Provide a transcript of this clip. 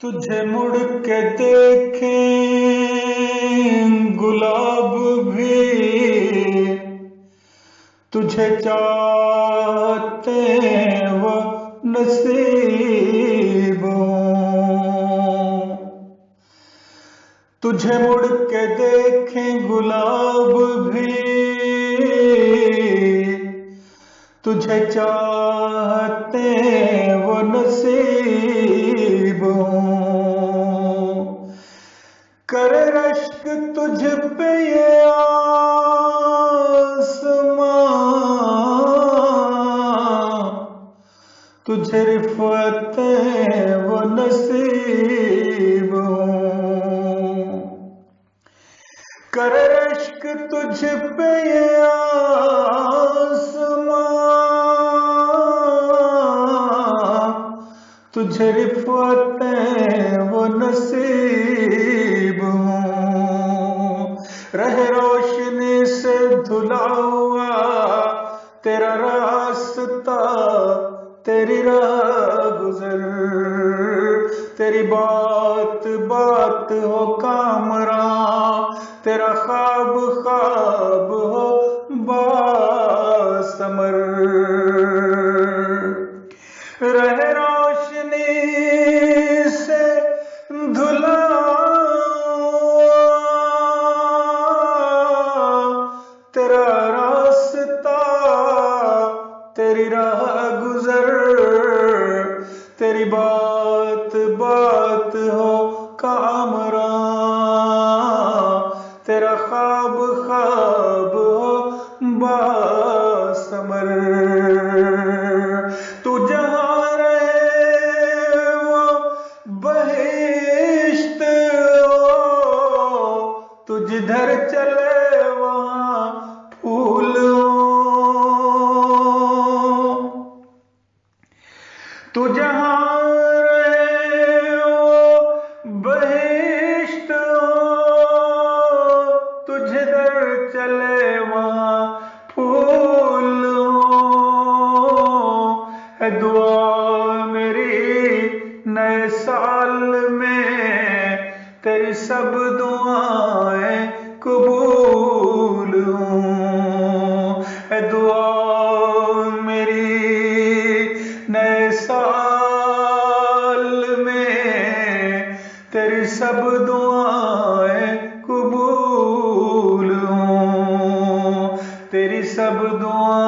तुझे मुड़ के देखें गुलाब भी तुझे चाहते वो नसीब तुझे मुड़ के देखें गुलाब भी तुझे चाहते वो नसीब कर रश्क तुझ पे ये आसमां तुझे रिफ़त वो नसीब कर रश्क तुझ पे ये आसमां तुझे रिफ़त वो नसीब रहे रोशनी से धुला हुआ तेरा रास्ता तेरी राह गुजर तेरी बात बात हो कामरा तेरा ख्वाब ख्वाब हो बासमर रहे रोशनी से धुला तेरा रास्ता तेरी राह गुजर तेरी बात बात हो कामरा तेरा ख्वाब ख्वाब हो बासमर तू जहाँ रहे वो बहिश्त हो तू जिधर चले वहाँ फूल हो तू जहाँ रहे वो बहिश्त हो तू जिधर चले वहाँ फूल हो है दुआ मेरी नए साल में तेरी सब दुआएं कबूल हों है दुआ मेरी नए साल में तेरी सब दुआएं कबूल हों तेरी सब दुआएं